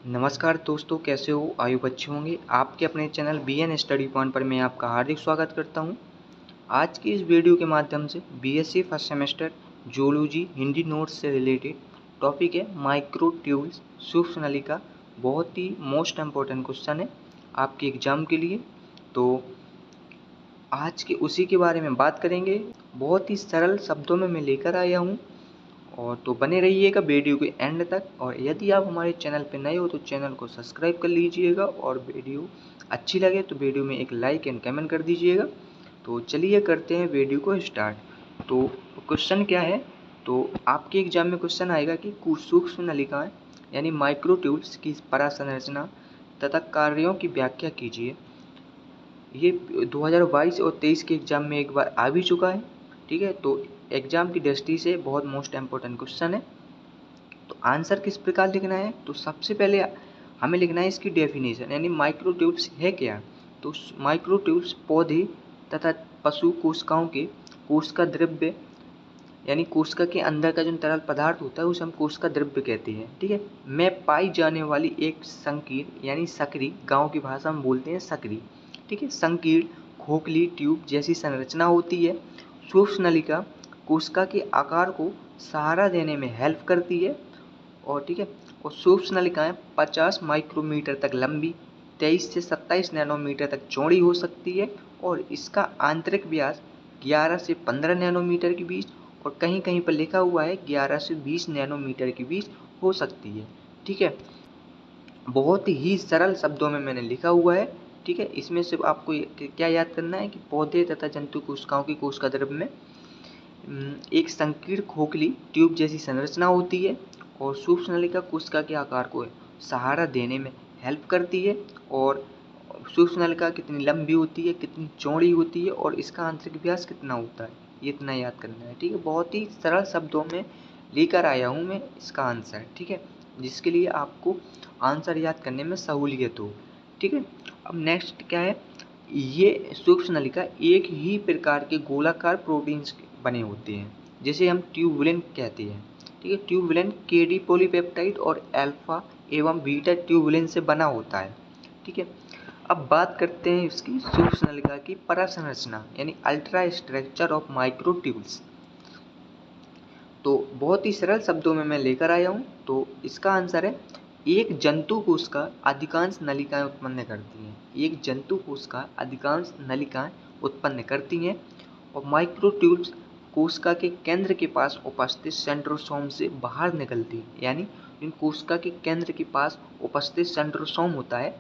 नमस्कार दोस्तों, कैसे हो? आयु बच्चे होंगे। आपके अपने चैनल बीएन स्टडी पॉइंट पर मैं आपका हार्दिक स्वागत करता हूं। आज की इस वीडियो के माध्यम से BSc first semester zoology Hindi notes से रिलेटेड टॉपिक है माइक्रो ट्यूब्स सूक्ष्म नलिका। बहुत ही मोस्ट इम्पोर्टेंट क्वेश्चन है आपके एग्जाम के लिए। तो आज के उसी के बारे में बात करेंगे। बहुत ही सरल शब्दों में मैं लेकर आया हूँ, और तो बने रहिएगा वीडियो के एंड तक। और यदि आप हमारे चैनल पर नए हो तो चैनल को सब्सक्राइब कर लीजिएगा, और वीडियो अच्छी लगे तो वीडियो में एक लाइक एंड कमेंट कर दीजिएगा। तो चलिए करते हैं वीडियो को स्टार्ट। तो क्वेश्चन क्या है? तो आपके एग्जाम में क्वेश्चन आएगा कि सूक्ष्म नलिकाएं यानी माइक्रोट्यूब्स की परासंरचना तथा कार्यों की व्याख्या कीजिए। ये 2022 और 23 के एग्जाम में एक बार आ भी चुका है। ठीक है, तो एग्जाम की दृष्टि से बहुत मोस्ट इम्पोर्टेंट क्वेश्चन है। तो आंसर किस प्रकार लिखना है? तो सबसे पहले हमें लिखना है इसकी डेफिनेशन, यानी माइक्रोट्यूब्स है क्या। तो माइक्रोट्यूब्स पौधे तथा पशु कोशिकाओं के कोशिका द्रव्य यानी कोशिका के अंदर का जो तरल पदार्थ होता है उसे हम कोशिका द्रव्य कहते हैं। ठीक है, में पाई जाने वाली एक संकीर्ण यानी सक्रिय, गांव की भाषा में बोलते हैं सक्रिय। ठीक है, संकीर्ण खोखली ट्यूब जैसी संरचना होती है। सूक्ष्म नलिका कोशिका के आकार को सहारा देने में हेल्प करती है। और ठीक है, और सूक्ष्म नलिकाएं 50 माइक्रोमीटर तक लंबी, 23 से 27 नैनोमीटर तक चौड़ी हो सकती है, और इसका आंतरिक व्यास 11 से 15 नैनोमीटर के बीच, और कहीं कहीं पर लिखा हुआ है 11 से 20 नैनोमीटर के बीच हो सकती है। ठीक है, बहुत ही सरल शब्दों में मैंने लिखा हुआ है। ठीक है, इसमें से आपको क्या याद करना है कि पौधे तथा जंतु कोशिकाओं की कोशिका द्रव्य में एक संकीर्ण खोखली ट्यूब जैसी संरचना होती है, और सूक्ष्म नलिका कोशिका के आकार को सहारा देने में हेल्प करती है। और सूक्ष्म नलिका कितनी लंबी होती है, कितनी चौड़ी होती है, और इसका आंतरिक व्यास कितना होता है, ये इतना याद करना है। ठीक है, बहुत ही सरल शब्दों में लेकर आया हूँ मैं इसका आंसर। ठीक है, जिसके लिए आपको आंसर याद करने में सहूलियत हो। ठीक है, अब नेक्स्ट क्या है? ये सूक्ष्म नलिका एक ही प्रकार के गोलाकार प्रोटीन्स बने होते हैं, जिसे हम ट्यूबुलिन कहते हैं। ठीक है, ट्यूबुलिन केडी पॉलीपेप्टाइड और अल्फा एवं बीटा ट्यूबुलिन से बना होता है। ठीक है, अब बात करते हैं इसकी सूक्ष्म नलिका की परासंरचना यानी अल्ट्रा स्ट्रक्चर ऑफ माइक्रोट्यूब्स। तो बहुत ही सरल शब्दों में मैं लेकर आया हूँ। तो इसका आंसर है, एक जंतु कोशिका अधिकांश नलिकाएं उत्पन्न करती हैं। एक जंतु कोशिका अधिकांश नलिकाएं उत्पन्न करती हैं, और माइक्रोट्यूब्स कोशिका के केंद्र के पास उपस्थित सेंट्रोसोम से बाहर निकलती है। यानी इन कोशिका के केंद्र के पास उपस्थित सेंट्रोसोम होता है,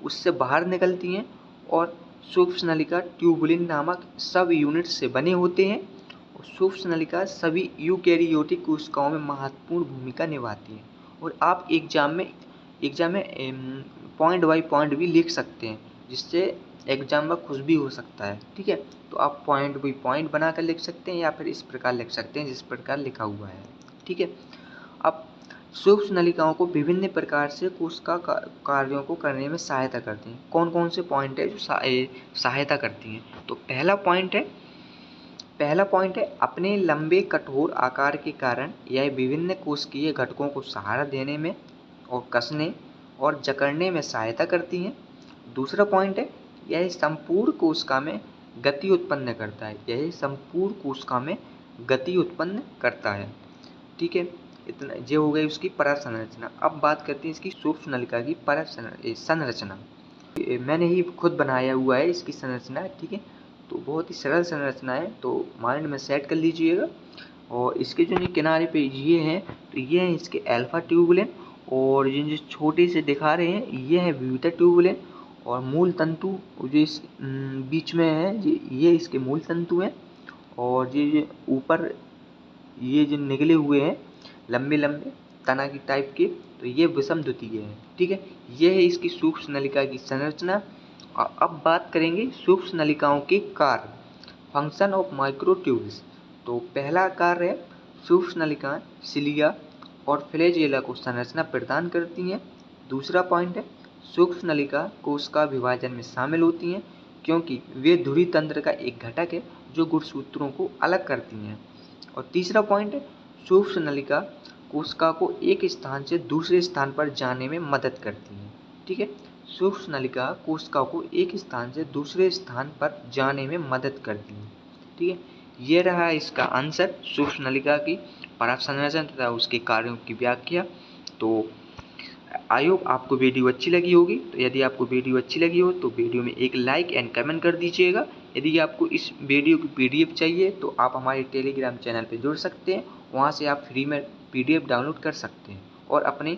उससे बाहर निकलती हैं, और सूक्ष्म नलिका ट्यूबुलिन नामक सब यूनिट से बने होते हैं। और सूक्ष्म नलिका सभी यूकैरियोटिक कोशिकाओं में महत्वपूर्ण भूमिका निभाती है। और आप एग्जाम में पॉइंट बाई पॉइंट भी लिख सकते हैं, जिससे एग्जाम में खुश भी हो सकता है। ठीक है, तो आप पॉइंट बाई पॉइंट बनाकर लिख सकते हैं, या फिर इस प्रकार लिख सकते हैं जिस प्रकार लिखा हुआ है। ठीक है, अब सूक्ष्म नलिकाओं को विभिन्न प्रकार से कोशिका कार्यों को करने में सहायता करती हैं। कौन कौन से पॉइंट है जो सहायता करती हैं? तो पहला पॉइंट है अपने लंबे कठोर आकार के कारण यह विभिन्न कोशिकीय घटकों को सहारा देने में और कसने और जकड़ने में सहायता करती हैं। दूसरा पॉइंट है, यह संपूर्ण कोशिका में गति उत्पन्न करता है। यह संपूर्ण कोशिका में गति उत्पन्न करता है। ठीक है, इतना ये हो गई उसकी परासंरचना। अब बात करते हैं इसकी सूक्ष्म नलिका की संरचना। मैंने ही खुद बनाया हुआ है इसकी संरचना। ठीक है, तो बहुत ही सरल संरचना है, तो माइंड में सेट कर लीजिएगा। और इसके जो किनारे पे ये हैं, तो ये हैं इसके अल्फा ट्यूबुलिन, और जो छोटे से दिखा रहे हैं ये है बीटा ट्यूबुलिन। और मूल तंतु जो इस बीच में है ये इसके मूल तंतु हैं। और ये ऊपर ये जो निकले हुए हैं लंबे लंबे तना की टाइप के, तो ये विषम द्वितीय है। ठीक है, ये है इसकी सूक्ष्म नलिका की संरचना। और अब बात करेंगे सूक्ष्म नलिकाओं के कार्य, फंक्शन ऑफ माइक्रोट्यूब्स। तो पहला कार्य है, सूक्ष्म नलिकाएं सिलिया और फ्लैजेला को संरचना प्रदान करती हैं। दूसरा पॉइंट है, सूक्ष्म नलिका कोशिका विभाजन में शामिल होती हैं, क्योंकि वे धुरी तंत्र का एक घटक है जो गुणसूत्रों को अलग करती हैं। और तीसरा पॉइंट है, सूक्ष्म नलिका कोशिका को एक स्थान से दूसरे स्थान पर जाने में मदद करती हैं। ठीक है, सूक्ष्म नलिका कोशिका को एक स्थान से दूसरे स्थान पर जाने में मदद करती हैं। ठीक है, ये रहा इसका आंसर, सूक्ष्म नलिका की पराग संश्लेषण तथा उसके कार्यों की व्याख्या। तो आई होप आपको वीडियो अच्छी लगी होगी। तो यदि आपको वीडियो अच्छी लगी हो तो वीडियो में एक लाइक एंड कमेंट कर दीजिएगा। यदि आपको इस वीडियो की पीडीएफ चाहिए तो आप हमारे टेलीग्राम चैनल पर जुड़ सकते हैं, वहाँ से आप फ्री में पीडीएफ डाउनलोड कर सकते हैं और अपने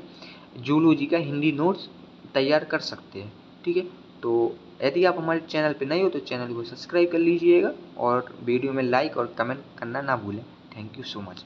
जूलॉजी का हिंदी नोट्स तैयार कर सकते हैं। ठीक है, तो यदि आप हमारे चैनल पर नए हो तो चैनल को सब्सक्राइब कर लीजिएगा और वीडियो में लाइक और कमेंट करना ना भूलें। Thank you so much.